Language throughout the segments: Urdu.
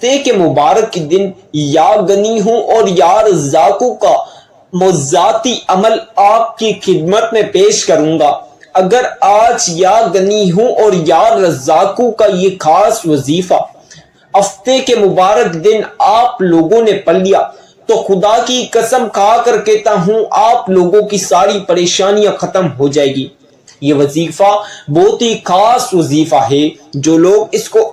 ہفتے کے مبارک کے دن یا غنی ہوں اور یا رزاقوں کا موضاتی عمل آپ کی خدمت میں پیش کروں گا۔ اگر آج یا غنی ہوں اور یا رزاقوں کا یہ خاص وظیفہ ہفتے کے مبارک دن آپ لوگوں نے پڑھ لیا تو خدا کی قسم کھا کر کہتا ہوں آپ لوگوں کی ساری پریشانیاں ختم ہو جائے گی۔ یہ وظیفہ بہت ہی خاص وظیفہ ہے۔ جو لوگ اس کو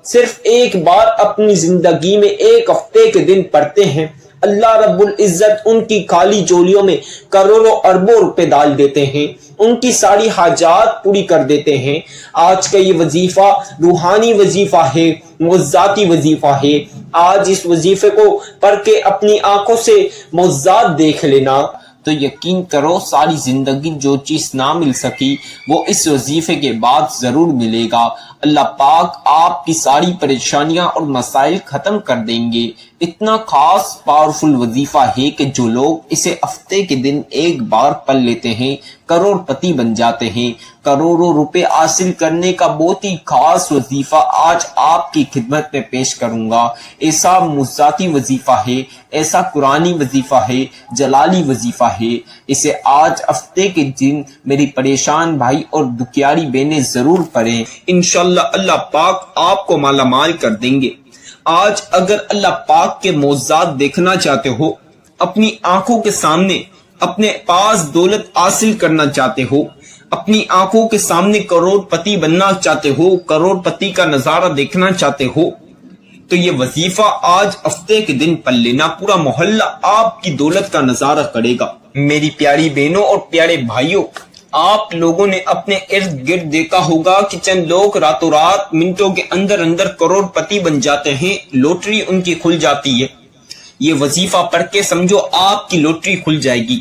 صرف ایک بار اپنی زندگی میں ایک ہفتے کے دن پڑھتے ہیں، اللہ رب العزت ان کی خالی جولیوں میں کروڑوں اربوں روپے ڈال دیتے ہیں، ان کی ساری حاجات پوری کر دیتے ہیں۔ آج کا یہ وظیفہ روحانی وظیفہ ہے، موضاتی وظیفہ ہے۔ آج اس وظیفے کو پڑھ کے اپنی آنکھوں سے موضات دیکھ لینا تو یقین کرو ساری زندگی جو چیز نہ مل سکی وہ اس وظیفے کے بعد ضرور ملے گا۔ اللہ پاک آپ کی ساری پریشانیاں اور مسائل ختم کر دیں گے۔ اتنا خاص پاورفل وظیفہ ہے کہ جو لوگ اسے ہفتے کے دن ایک بار پڑھ لیتے ہیں کروڑ پتی بن جاتے ہیں۔ کروڑوں روپے حاصل کرنے کا بہت ہی خاص وظیفہ آج آپ کی خدمت میں پیش کروں گا۔ ایسا موضاتی وظیفہ ہے، ایسا قرآنی وظیفہ ہے، جلالی وظیفہ ہے۔ اسے آج ہفتے کے دن میری پریشان بھائی اور دکھیاری بہنیں ضرور پڑھیں، انشاءاللہ اللہ پاک آپ کو مالا مال کر دیں گے۔ آج اگر اللہ پاک کے معجزات دیکھنا چاہتے ہو، اپنی آنکھوں کے سامنے اپنے پاس دولت حاصل کرنا چاہتے ہو، اپنی آنکھوں کے سامنے کروڑ پتی بننا چاہتے ہو، کروڑ پتی کا نظارہ دیکھنا چاہتے ہو تو یہ وظیفہ آج ہفتے کے دن پڑھ لینا، پورا محلہ آپ کی دولت کا نظارہ کرے گا۔ میری پیاری بہنوں اور پیارے بھائیوں، آپ لوگوں نے اپنے ارد گرد دیکھا ہوگا کہ چند لوگ راتوں رات منٹوں کے اندر اندر کروڑ پتی بن جاتے ہیں، لوٹری ان کی کھل جاتی ہے۔ یہ وظیفہ پڑھ کے سمجھو آپ کی لوٹری کھل جائے گی۔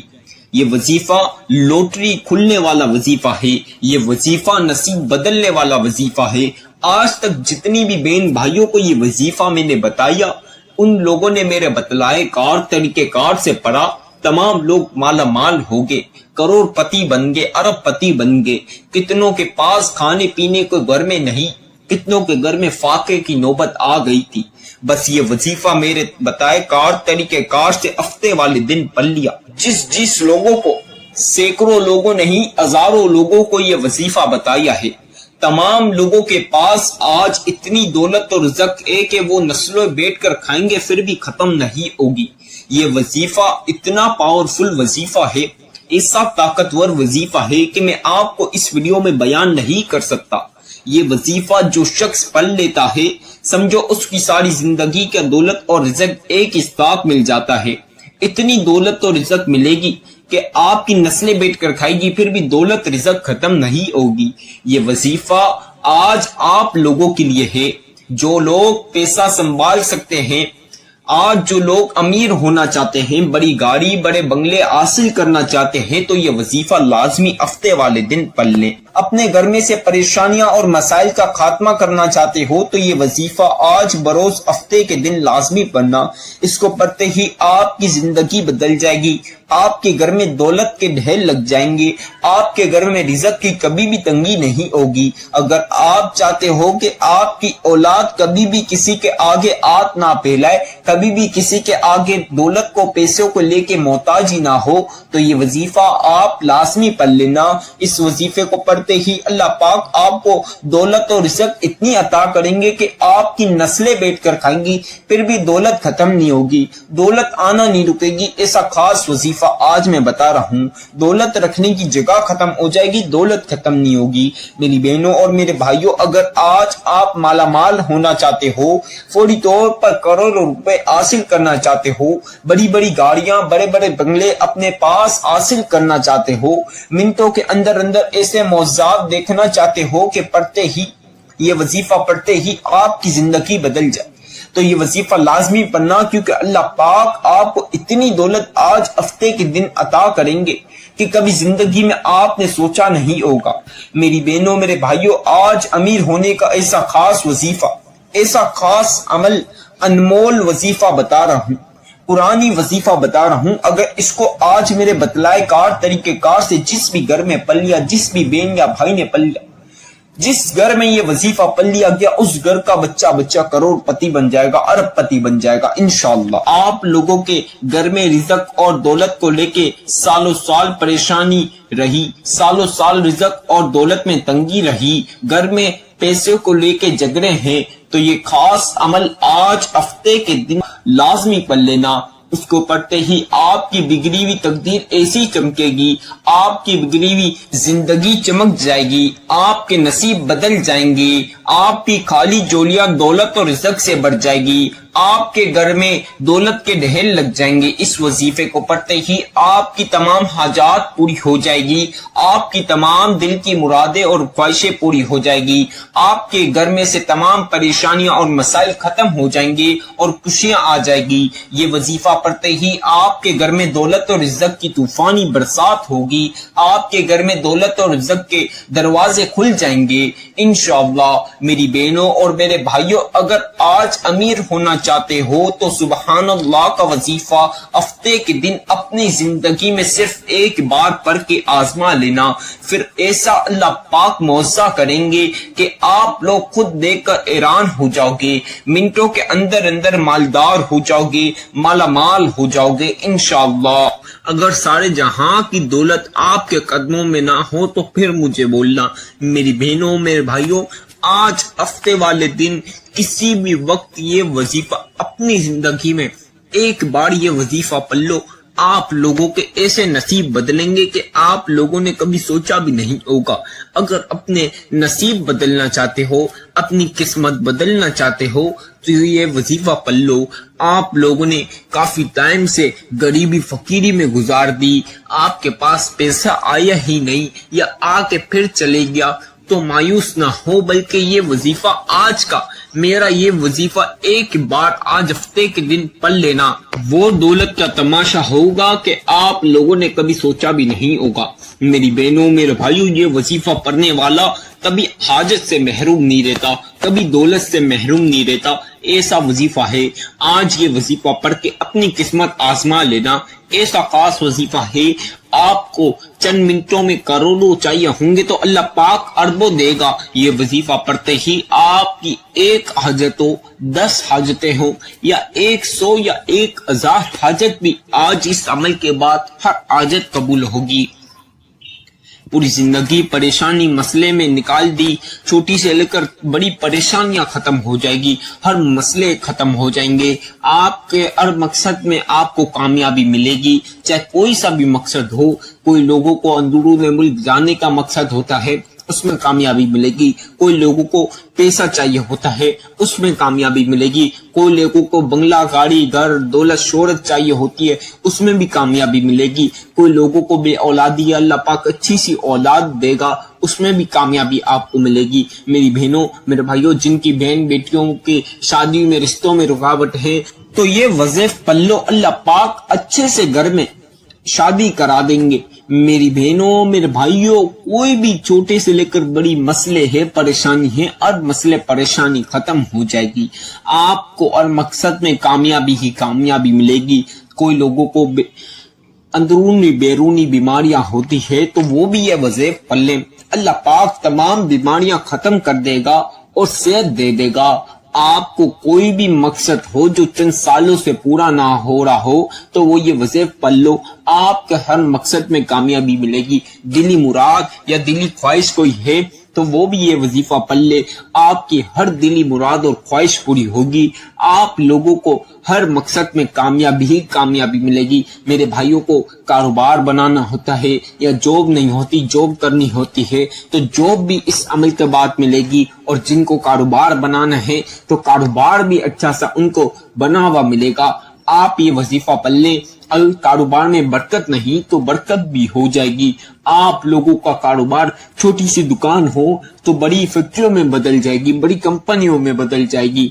یہ وظیفہ لوٹری کھلنے والا وظیفہ ہے، یہ وظیفہ نصیب بدلنے والا وظیفہ ہے۔ آج تک جتنی بھی بہن بھائیوں کو یہ وظیفہ میں نے بتایا، ان لوگوں نے میرے بتلائے طریقہ کار سے پڑھا، تمام لوگ مالا مال ہو گئے، کروڑ پتی بن گئے، ارب پتی بن گئے۔ کتنوں کے پاس کھانے پینے کو گھر میں نہیں، کتنوں کے گھر میں فاقے کی نوبت آ گئی تھی۔ بس یہ وظیفہ میرے بتائے طریقہ کار سے ہفتے والے دن پڑھ لیا۔ جس لوگوں کو، سینکڑوں لوگوں نہیں ہزاروں لوگوں کو یہ وظیفہ بتایا ہے، تمام لوگوں کے پاس آج اتنی دولت اور رزق ہے کہ وہ نسلوں بیٹھ کر کھائیں گے پھر بھی ختم نہیں ہوگی۔ یہ وظیفہ اتنا پاورفل وظیفہ ہے، ایسا طاقتور وظیفہ ہے کہ میں آپ کو اس ویڈیو میں بیان نہیں کر سکتا۔ یہ وظیفہ جو شخص پڑھ لیتا ہے سمجھو اس کی ساری زندگی کا دولت اور رزق ایک ہی ساتھ مل جاتا ہے۔ اتنی دولت اور رزق ملے گی کہ آپ کی نسلیں بیٹھ کر کھائے گی پھر بھی دولت رزق ختم نہیں ہوگی۔ یہ وظیفہ آج آپ لوگوں کے لیے ہے جو لوگ پیسہ سنبھال سکتے ہیں، آج جو لوگ امیر ہونا چاہتے ہیں، بڑی گاڑی بڑے بنگلے حاصل کرنا چاہتے ہیں تو یہ وظیفہ لازمی ہفتے والے دن پڑھ لیں۔ اپنے گھر میں سے پریشانیاں اور مسائل کا خاتمہ کرنا چاہتے ہو تو یہ وظیفہ آج بروز ہفتے کے دن لازمی پڑھنا۔ اس کو پڑھتے ہی آپ کی زندگی بدل جائے گی، آپ کے گھر میں دولت کے ڈھیر لگ جائیں گے، آپ کے گھر میں رزق کی کبھی بھی تنگی نہیں ہوگی۔ اگر آپ چاہتے ہو کہ آپ کی اولاد کبھی بھی کسی کے آگے ہاتھ نہ پھیلائے، کبھی بھی کسی کے آگے دولت کو پیسوں کو لے کے محتاج ہی نہ ہو تو یہ وظیفہ آپ لازمی پڑھ لینا۔ اس وظیفے کو پڑھتے ہی اللہ پاک آپ کو دولت اور رزق اتنی عطا کریں گے کہ آپ کی نسلیں بیٹھ کر کھائیں گی پھر بھی دولت ختم نہیں ہوگی، دولت آنا نہیں رکے گی۔ ایسا خاص وظیفہ آج میں بتا رہا ہوں۔ دولت رکھنے کی جگہ ختم ہو جائے گی، دولت ختم نہیں ہوگی۔ میری بہنوں اور میرے بھائیوں، اگر آج آپ مالا مال ہونا چاہتے ہو، فوری طور پر کروڑوں روپے حاصل کرنا چاہتے ہو، بڑی بڑی گاڑیاں بڑے بڑے بنگلے اپنے پاس حاصل کرنا چاہتے ہو، منٹوں کے اندر اندر ایسے معجزات دیکھنا چاہتے ہو کہ پڑھتے ہی یہ وظیفہ پڑھتے ہی آپ کی زندگی بدل جائے تو یہ وظیفہ لازمی پڑھنا، کیونکہ اللہ پاک آپ کو اتنی دولت آج ہفتے کے دن عطا کریں گے کہ کبھی زندگی میں آپ نے سوچا نہیں ہوگا۔ میری بہنوں میرے بھائیوں، آج امیر ہونے کا ایسا خاص وظیفہ، ایسا خاص عمل، انمول وظیفہ بتا رہا ہوں، قرآنی وظیفہ بتا رہا ہوں۔ اگر اس کو آج میرے بتلائے طریقہ کار سے جس بھی گھر میں پڑھ لیا، جس بھی بہن یا بھائی نے پڑھ لیا، جس گھر میں یہ وظیفہ پڑھ لیا گیا اس گھر کا بچہ بچہ کروڑ پتی بن جائے گا، ارب پتی بن جائے گا انشاءاللہ۔ آپ لوگوں کے گھر میں رزق اور دولت کو لے کے سالوں سال پریشانی رہی، سالوں سال رزق اور دولت میں تنگی رہی، گھر میں پیسے کو لے کے جھگڑے ہیں، تو یہ خاص عمل آج ہفتے کے دن لازمی پڑھ لینا۔ اس کو پڑھتے ہی آپ کی بگڑی ہوئی تقدیر ایسی چمکے گی، آپ کی بگڑی ہوئی زندگی چمک جائے گی، آپ کے نصیب بدل جائیں گے، آپ کی خالی جولیاں دولت اور رزق سے بڑھ جائے گی، آپ کے گھر میں دولت کے ڈھیر لگ جائیں گے۔ اس وظیفے کو پڑھتے ہی آپ کی تمام حاجات پوری ہو جائے گی، آپ کی تمام دل کی مرادیں اور خواہشیں پوری ہو جائے گی، آپ کے گھر میں سے تمام پریشانیاں اور مسائل ختم ہو جائیں گے اور خوشیاں آ جائے گی۔ یہ وظیفہ پڑھتے ہی آپ کے گھر میں دولت اور رزق کی طوفانی برسات ہوگی، آپ کے گھر میں دولت اور رزق کے دروازے کھل جائیں گے انشاءاللہ۔ میری بہنوں اور میرے بھائیوں، اگر آج امیر ہونا چاہتے ہو تو سبحان اللہ کا وظیفہ ہفتے کے دن اپنی زندگی میں صرف ایک بار پڑھ کے آزما لینا، پھر ایسا اللہ پاک معجزہ کریں گے کہ آپ لوگ خود دیکھ کر حیران ہو جاؤ گے، منٹوں کے اندر اندر مالدار ہو جاؤ گے، مالا مال ہو جاؤ گے انشاءاللہ۔ اگر سارے جہاں کی دولت آپ کے قدموں میں نہ ہو تو پھر مجھے بولنا۔ میری بہنوں میرے بھائیوں، آج ہفتے والے دن کسی بھی وقت یہ وظیفہ اپنی زندگی میں ایک بار یہ وظیفہ پڑھ لو، آپ لوگوں کے ایسے نصیب بدلیں گے کہ آپ لوگوں نے کبھی سوچا بھی نہیں ہوگا۔ اگر اپنے نصیب بدلنا چاہتے ہو، اپنی قسمت بدلنا چاہتے ہو تو یہ وظیفہ پڑھ لو۔ آپ لوگوں نے کافی ٹائم سے غریبی فقیری میں گزار دی، آپ کے پاس پیسہ آیا ہی نہیں یا آ کے پھر چلے گیا، تو مایوس نہ ہو، بلکہ یہ وظیفہ آج کا میرا یہ وظیفہ ایک بار آج ہفتے کے دن پڑھ لینا، وہ دولت کا تماشا ہوگا کہ آپ لوگوں نے کبھی سوچا بھی نہیں ہوگا۔ میری بہنوں میرے بھائیوں، یہ وظیفہ پڑھنے والا کبھی حاجت سے محروم نہیں رہتا، کبھی دولت سے محروم نہیں رہتا، ایسا وظیفہ ہے۔ آج یہ وظیفہ پڑھ کے اپنی قسمت آزما لینا، ایسا خاص وظیفہ ہے۔ آپ کو چند منٹوں میں کروڑوں چاہیے ہوں گے تو اللہ پاک اربوں دے گا۔ یہ وظیفہ پڑھتے ہی آپ کی ایک حاجت ہو، 10 حاجتیں ہوں یا 100 یا 1000 حاجت بھی آج اس عمل کے بعد ہر حاجت قبول ہوگی۔ پوری زندگی پریشانی مسئلے میں نکال دی، چھوٹی سے لے کر بڑی پریشانیاں ختم ہو جائے گی، ہر مسئلے ختم ہو جائیں گے، آپ کے ہر مقصد میں آپ کو کامیابی ملے گی، چاہے کوئی سا بھی مقصد ہو۔ کوئی لوگوں کو اندرون ملک جانے کا مقصد ہوتا ہے، اس میں کامیابی ملے گی، کوئی لوگوں کو پیسہ چاہیے ہوتا ہے، اس میں کامیابی ملے گی، کوئی لوگوں کو بنگلہ گاڑی گھر دولت شہرت چاہیے ہوتی ہے، اس میں بھی کامیابی ملے گی، کوئی لوگوں کو بے اولادی اللہ پاک اچھی سی اولاد دے گا، اس میں بھی کامیابی آپ کو ملے گی۔ میری بہنوں میرے بھائیوں، جن کی بہن بیٹیوں کے شادی میں رشتوں میں رکاوٹ ہے تو یہ وظیفہ پڑھ لو، اللہ پاک اچھے سے گھر میں شادی کرا دیں گے۔ میری بہنوں میرے بھائیوں، کوئی بھی چھوٹے سے لے کر بڑی مسئلے ہے، پریشانی ہے، اور مسئلے پریشانی ختم ہو جائے گی، آپ کو اور مقصد میں کامیابی ہی کامیابی ملے گی۔ کوئی لوگوں کو اندرونی بیرونی بیماریاں ہوتی ہے تو وہ بھی یہ وظیفہ پڑھ لیں، اللہ پاک تمام بیماریاں ختم کر دے گا اور صحت دے دے گا۔ آپ کو کوئی بھی مقصد ہو جو چند سالوں سے پورا نہ ہو رہا ہو تو وہ یہ وظیفہ پڑھ لو، آپ کے ہر مقصد میں کامیابی ملے گی۔ دلی مراد یا دلی خواہش کوئی ہے تو وہ بھی یہ وظیفہ پڑھ لے، آپ کی ہر دلی مراد اور خواہش پوری ہوگی، آپ لوگوں کو ہر مقصد میں کامیابی ہی کامیابی ملے گی۔ میرے بھائیوں کو کاروبار بنانا ہوتا ہے یا جاب نہیں ہوتی، جاب کرنی ہوتی ہے تو جاب بھی اس عمل کے بعد ملے گی، اور جن کو کاروبار بنانا ہے تو کاروبار بھی اچھا سا ان کو بنا ہوا ملے گا۔ آپ یہ وظیفہ پڑھ لیں، کاروبار میں برکت نہیں تو برکت بھی ہو جائے گی۔ آپ لوگوں کا کاروبار چھوٹی سی دکان ہو تو بڑی فیکٹریوں میں بدل جائے گی، بڑی کمپنیوں میں بدل جائے گی۔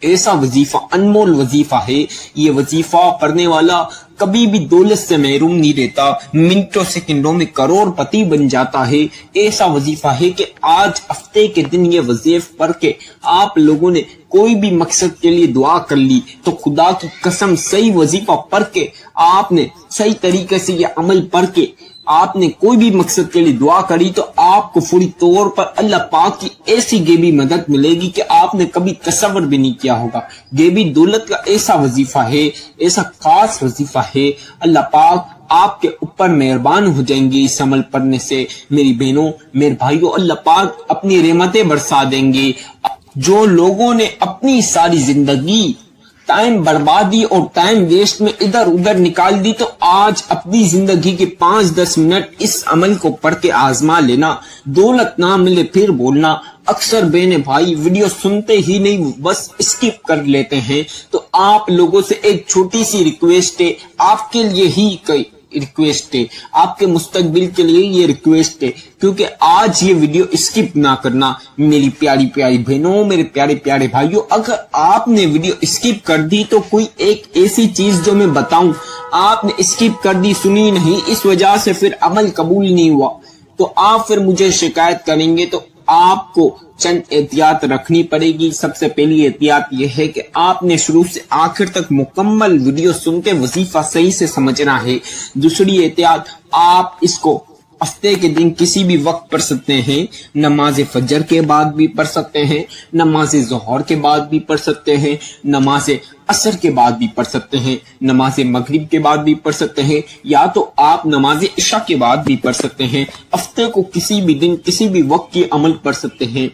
ایسا وظیفہ انمول وظیفہ ہے، یہ وظیفہ پڑھنے والا کبھی بھی دولت سے محروم نہیں رہتا، منٹوں سیکنڈوں میں کروڑ پتی بن جاتا ہے۔ ایسا وظیفہ ہے کہ آج ہفتے کے دن یہ وظیفہ پڑھ کے آپ لوگوں نے کوئی بھی مقصد کے لیے دعا کر لی تو خدا کی قسم صحیح وظیفہ پڑھ کے آپ نے صحیح طریقے سے یہ عمل پڑھ کے آپ نے کوئی بھی مقصد کے لیے دعا کری تو آپ کو فوری طور پر اللہ پاک کی ایسی غیبی مدد ملے گی کہ آپ نے کبھی تصور بھی نہیں کیا ہوگا۔ غیبی دولت کا ایسا وظیفہ ہے، ایسا خاص وظیفہ ہے، اللہ پاک آپ کے اوپر مہربان ہو جائیں گے اس عمل پڑھنے سے۔ میری بہنوں، میرے بھائیوں، اللہ پاک اپنی رحمتیں برسا دیں گے۔ جو لوگوں نے اپنی ساری زندگی ٹائم بربادی اور ٹائم ویسٹ میں ادھر ادھر نکال دی، تو آج اپنی زندگی کے 5-10 منٹ اس عمل کو پڑھ کے آزما لینا۔ دولت نہ ملے پھر بولنا۔ اکثر بہن بھائی ویڈیو سنتے ہی نہیں، بس اسکپ کر لیتے ہیں۔ تو آپ لوگوں سے ایک چھوٹی سی ریکویسٹ ہے، آپ کے لیے ہی ریکویسٹ ہے، آپ کے مستقبل کے لیے یہ ریکویسٹ ہے، کیونکہ آج یہ ویڈیو اسکپ نہ کرنا میری پیاری پیاری بہنوں، میرے پیارے پیارے بھائیوں۔ اگر آپ نے ویڈیو اسکپ کر دی تو کوئی ایک ایسی چیز جو میں بتاؤں آپ نے اسکپ کر دی، سنی نہیں، اس وجہ سے پھر عمل قبول نہیں ہوا، تو آپ پھر مجھے شکایت کریں گے۔ تو آپ کو چند احتیاط رکھنی پڑے گی۔ سب سے پہلی احتیاط یہ ہے کہ آپ نے شروع سے آخر تک مکمل ویڈیو سن کے وظیفہ صحیح سے سمجھنا ہے۔ دوسری احتیاط، آپ اس کو ہفتے کے دن کسی بھی وقت پڑھ سکتے ہیں، نماز فجر کے بعد بھی پڑھ سکتے ہیں، نماز ظہر کے بعد بھی پڑھ سکتے ہیں، نماز عصر کے بعد بھی پڑھ سکتے ہیں، نماز مغرب کے بعد بھی پڑھ سکتے ہیں، یا تو آپ نماز عشاء کے بعد بھی پڑھ سکتے ہیں۔ ہفتے کو کسی بھی دن کسی بھی وقت کی عمل پڑھ سکتے ہیں،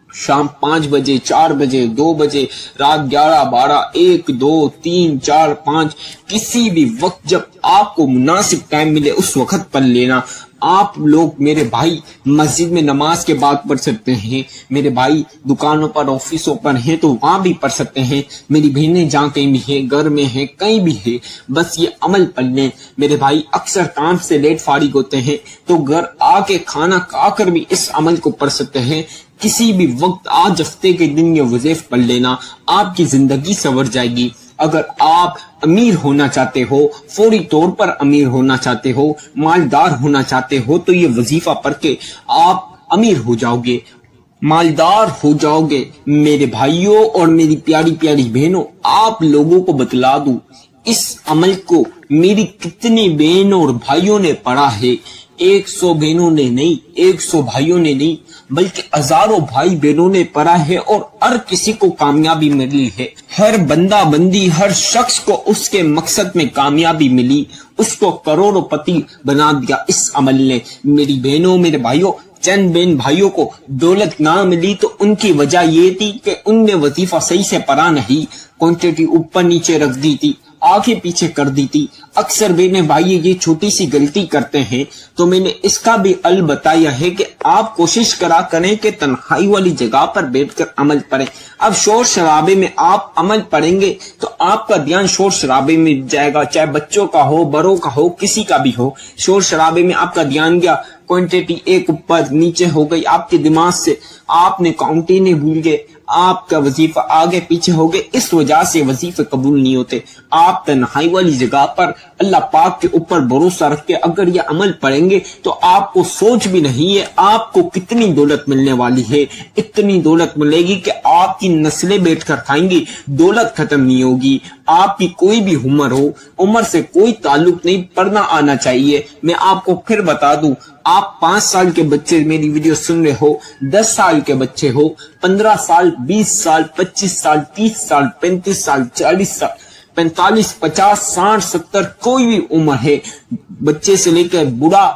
شام 5 بجے، 4 بجے، 2 بجے، رات 11، 12، 1، 2، 3، 4، 5، کسی بھی وقت جب آپ کو مناسب ٹائم ملے اس وقت پڑھ لینا۔ آپ لوگ میرے بھائی مسجد میں نماز کے بعد پڑھ سکتے ہیں، میرے بھائی دکانوں پر آفسوں پر ہیں تو وہاں بھی پڑھ سکتے ہیں، میری بہنیں جہاں کہیں بھی ہیں، گھر میں ہیں، کہیں بھی ہے، بس یہ عمل پڑھ لیں۔ میرے بھائی اکثر کام سے لیٹ فارغ ہوتے ہیں تو گھر آ کے کھانا کھا کر بھی اس عمل کو پڑھ سکتے ہیں۔ کسی بھی وقت آج ہفتے کے دن یہ وظیفہ پڑھ لینا، آپ کی زندگی سنور جائے گی۔ اگر آپ امیر ہونا چاہتے ہو، فوری طور پر امیر ہونا چاہتے ہو، مالدار ہونا چاہتے ہو، تو یہ وظیفہ پڑھ کے آپ امیر ہو جاؤ گے، مالدار ہو جاؤ گے۔ میرے بھائیوں اور میری پیاری پیاری بہنوں، آپ لوگوں کو بتلا دوں، اس عمل کو میری کتنی بہنوں اور بھائیوں نے پڑھا ہے۔ 100 بہنوں نے نہیں، 100 بھائیوں نے نہیں، بلکہ ہزاروں بھائی بہنوں نے پڑھا ہے، اور ہر کسی کو کامیابی ملی ہے۔ ہر بندہ بندی، ہر شخص کو اس کے مقصد میں کامیابی ملی، اس کو کروڑوں پتی بنا دیا اس عمل نے۔ میری بہنوں، میرے بھائیوں، چند بہن بھائیوں کو دولت نہ ملی تو ان کی وجہ یہ تھی کہ ان نے وظیفہ صحیح سے پڑھا نہیں، کوانٹٹی اوپر نیچے رکھ دی تھی، آگے پیچھے کر دی تھی۔ اکثر بہن بھائی یہ چھوٹی سی غلطی کرتے ہیں، تو میں نے اس کا بھی حل بتایا ہے کہ آپ کوشش کرا کریں کہ تنہائی والی جگہ پر بیٹھ کر عمل پڑھیں۔ اب شور شرابے میں آپ عمل پڑھیں گے تو آپ کا دھیان شور شرابے میں جائے گا، چاہے بچوں کا ہو، بڑوں کا ہو، کسی کا بھی ہو۔ شور شرابے میں آپ کا دھیان گیا، کوانٹٹی ایک اوپر نیچے ہو گئی آپ کے دماغ سے، آپ نے کاؤنٹیں بھول گئے، آپ کا وظیفہ آگے پیچھے ہو گئے، اس وجہ سے وظیفے قبول نہیں ہوتے۔ آپ تنہائی والی جگہ پر اللہ پاک کے اوپر بھروسہ رکھ کے اگر یہ عمل پڑھیں گے تو آپ کو سوچ بھی نہیں ہے آپ کو کتنی دولت ملنے والی ہے۔ اتنی دولت ملے گی کہ آپ کی نسلیں بیٹھ کر کھائیں گی، دولت ختم نہیں ہوگی۔ آپ کی کوئی بھی عمر ہو، عمر سے کوئی تعلق نہیں، پڑھنا آنا چاہیے۔ میں آپ کو پھر بتا دوں، آپ 5 سال کے بچے میری ویڈیو سن رہے ہو، 10 سال کے بچے ہو، 15 سال، 20 سال، 25 سال، 30 سال، 35 سال، 40 سال، 45، 50، 60، 70، کوئی بھی عمر ہے، بچے سے لے کر بوڑھا،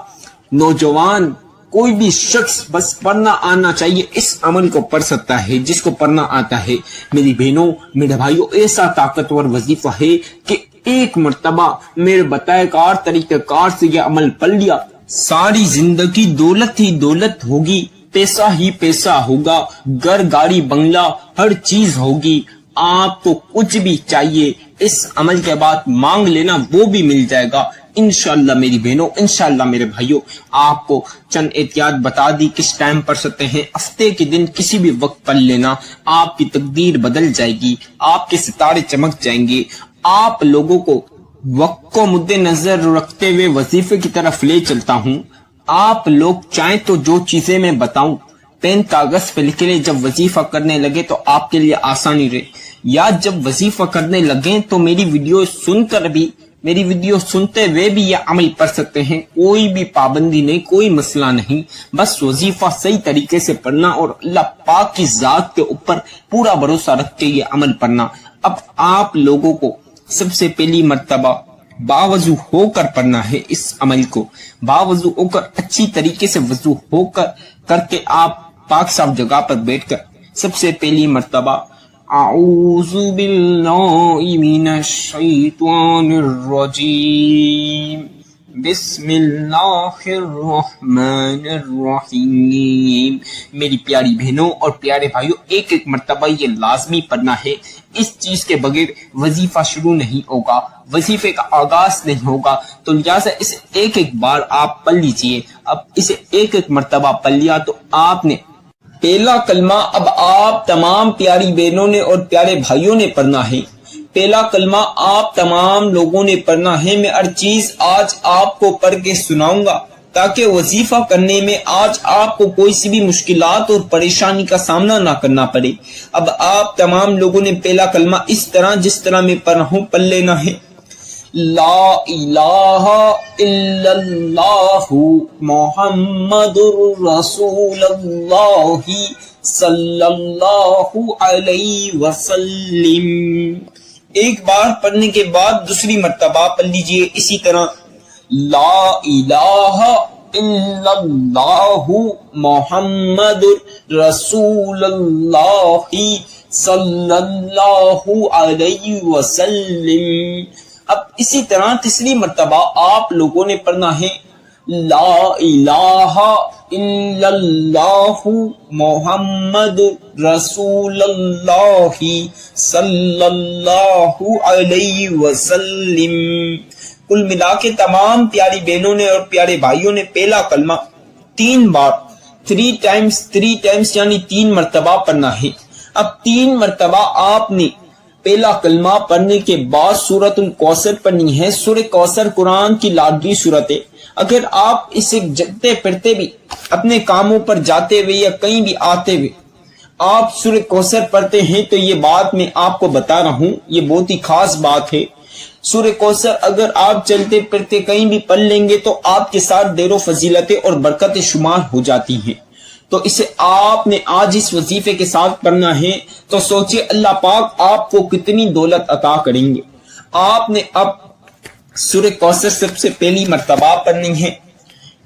نوجوان، کوئی بھی شخص بس پڑھنا آنا چاہیے، اس عمل کو پڑھ سکتا ہے جس کو پڑھنا آتا ہے۔ میری بہنوں، میرے بھائیوں، ایسا طاقتور وظیفہ ہے کہ ایک مرتبہ میرے بتائے کار طریقہ کار سے یہ عمل پڑھ لیا، ساری زندگی دولت ہی دولت ہوگی، پیسہ ہی پیسہ ہوگا، گھر گاڑی بنگلہ ہر چیز ہوگی۔ آپ کو کچھ بھی چاہیے اس عمل کے بعد مانگ لینا، وہ بھی مل جائے گا انشاءاللہ میری بہنوں، انشاءاللہ میرے بھائیوں۔ آپ کو چند احتیاط بتا دی، کس ٹائم پڑھ سکتے ہیں، ہفتے کے دن کسی بھی وقت پڑھ لینا، آپ کی تقدیر بدل جائے گی، آپ کے ستارے چمک جائیں گے۔ آپ لوگوں کو وقت کو مد نظر رکھتے ہوئے وظیفے کی طرف لے چلتا ہوں۔ آپ لوگ چاہیں تو جو چیزیں میں بتاؤں پین کاغذ پہ لکھ لیں، جب وظیفہ کرنے لگے تو آپ کے لیے آسانی رہے، یا جب وظیفہ کرنے لگیں تو میری ویڈیو سن کر بھی میری ویڈیو سنتے ہوئے بھی یہ عمل کر سکتے ہیں، کوئی بھی پابندی نہیں، کوئی مسئلہ نہیں، بس وظیفہ صحیح طریقے سے پڑھنا اور اللہ پاک کی ذات کے اوپر پورا بھروسہ رکھ کے یہ عمل پڑھنا۔ اب آپ لوگوں کو سب سے پہلی مرتبہ باوضو ہو کر پڑھنا ہے، اس عمل کو باوضو ہو کر اچھی طریقے سے وضو ہو کر کے آپ پاک صاف جگہ پر بیٹھ کر سب سے پہلی مرتبہ اعوذ باللہ من الشیطان الرجیم بسم اللہ الرحمن الرحیم۔ میری پیاری بہنوں اور پیارے بھائیوں، ایک ایک مرتبہ یہ لازمی پڑھنا ہے، اس چیز کے بغیر وظیفہ شروع نہیں ہوگا، وظیفے کا آغاز نہیں ہوگا، تو لہٰذا اسے ایک ایک بار آپ پڑھ لیجئے۔ اب اسے ایک ایک مرتبہ پڑھ لیا تو آپ نے پہلا کلمہ اب آپ تمام پیاری بہنوں نے اور پیارے بھائیوں نے پڑھنا ہے۔ پہلا کلمہ آپ تمام لوگوں نے پڑھنا ہے۔ میں ہر چیز آج آپ کو پڑھ کے سناؤں گا تاکہ وظیفہ کرنے میں آج آپ کو کوئی سی بھی مشکلات اور پریشانی کا سامنا نہ کرنا پڑے۔ اب آپ تمام لوگوں نے پہلا کلمہ اس طرح جس طرح میں پڑھ رہا ہوں پڑھ لینا ہے۔ لا الہ الا اللہ محمد رسول اللہ صلی اللہ علیہ وسلم۔ ایک بار پڑھنے کے بعد دوسری مرتبہ پڑھ لیجئے اسی طرح، لا الہ الا اللہ محمد رسول اللہ صلی اللہ علیہ وسلم۔ اب اسی طرح تیسری مرتبہ آپ لوگوں نے پڑھنا ہے، لا الہ الا اللہ محمد رسول اللہ صلی اللہ علیہ وسلم۔ کل ملا کے تمام پیاری بہنوں نے اور پیارے بھائیوں نے پہلا کلمہ 3 بار 3 ٹائمز یعنی 3 مرتبہ پڑھنا ہے۔ اب 3 مرتبہ آپ نے پہلا کلمہ پڑھنے کے بعد سورۃ الکوثر پڑھنی ہے۔ سورہ کوثر قرآن کی لاڈلی سورت ہے۔ اگر آپ اسے جگتے پڑھتے بھی اپنے کاموں پر جاتے ہوئے یا کہیں بھی آتے ہوئے آپ سورہ کوثر پڑھتے ہیں تو یہ بات میں آپ کو بتا رہا ہوں، یہ بہت ہی خاص بات ہے۔ سورہ کوثر اگر آپ چلتے پھرتے کہیں بھی پڑھ لیں گے تو آپ کے ساتھ دیر و فضیلتیں اور برکتیں شمار ہو جاتی ہیں۔ تو اسے آپ نے آج اس وظیفے کے ساتھ پڑھنا ہے، تو سوچئے اللہ پاک آپ کو کتنی دولت عطا کریں گے۔ آپ نے اب سورہ کوثر سب سے پہلی مرتبہ پڑھنی ہے،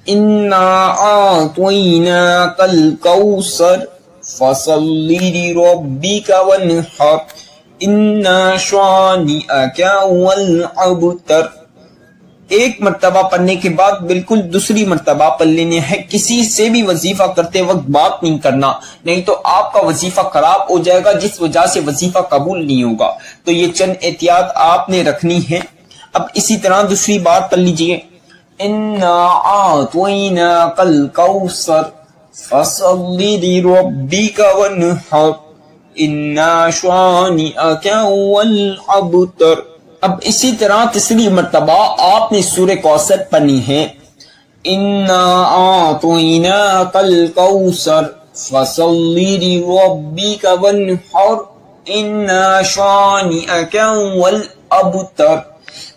اِنَّا أَعْطَيْنَاكَ الْكَوْثَرَ فَصَلِّ لِرَبِّكَ وَانْحَرْ إِنَّ شَانِئَكَ هُوَ الْأَبْتَرُ۔ ایک مرتبہ پڑھنے کے بعد بالکل دوسری مرتبہ پڑھ لینے ہے۔ کسی سے بھی وظیفہ کرتے وقت بات نہیں کرنا، نہیں تو آپ کا وظیفہ خراب ہو جائے گا، جس وجہ سے وظیفہ قبول نہیں ہوگا۔ تو یہ چند احتیاط آپ نے رکھنی ہے۔ اب اسی طرح دوسری بار پڑھ لیجئے، اِنَّا أَعْطَيْنَاكَ الْكَوْثَرَ فَصَلِّ لِرَبِّكَ وَانْحَرْ إِنَّ شَانِئَكَ هُوَ الْأَبْتَرُ۔ اب اسی طرح تیسری مرتبہ آپ نے سورہ کوثر پڑھنی ہے، اِنَّا أَعْطَيْنَاكَ الْكَوْثَرَ فَصَلِّ لِرَبِّكَ وَانْحَرْ إِنَّ شَانِئَكَ هُوَ الْأَبْتَرُ۔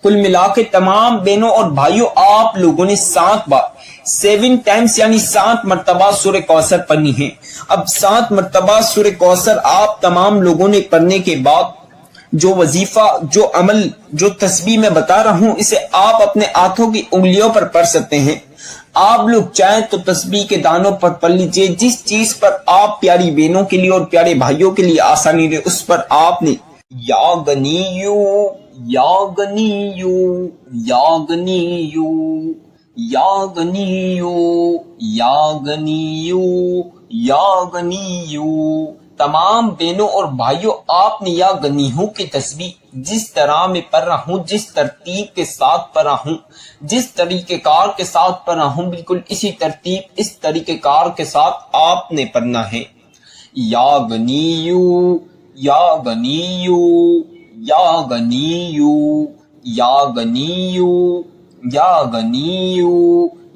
کل ملا کے تمام بہنوں اور بھائیوں آپ لوگوں نے 7 بار 7 ٹائمز یعنی 7 مرتبہ سورہ کوثر پڑھنی ہے۔ اب 7 مرتبہ سورہ کوثر آپ تمام لوگوں نے پڑھنے کے بعد جو وظیفہ، جو عمل، جو تسبیح میں بتا رہا ہوں، اسے آپ اپنے ہاتھوں کی انگلیوں پر پڑھ سکتے ہیں۔ آپ لوگ چاہیں تو تسبیح کے دانوں پر پڑھ لیجئے، جس چیز پر آپ پیاری بہنوں کے لیے اور پیارے بھائیوں کے لیے آسانی رہے اس پر آپ نے یا غنیو یا غنیو یا غنیو یا غنیو یا غنیو یا غنیو۔ تمام بہنوں اور بھائیوں آپ نے یا غنیو کی تسبیح جس طرح میں پڑھ رہا ہوں، جس ترتیب کے ساتھ پڑھ رہا ہوں، جس طریقہ کار کے ساتھ پڑھ رہا ہوں، بالکل اسی ترتیب، اس طریقہ کار کے ساتھ آپ نے پڑھنا ہے۔ یا غنیو یا غنیو یا غنیو یا غنیو یا غنیو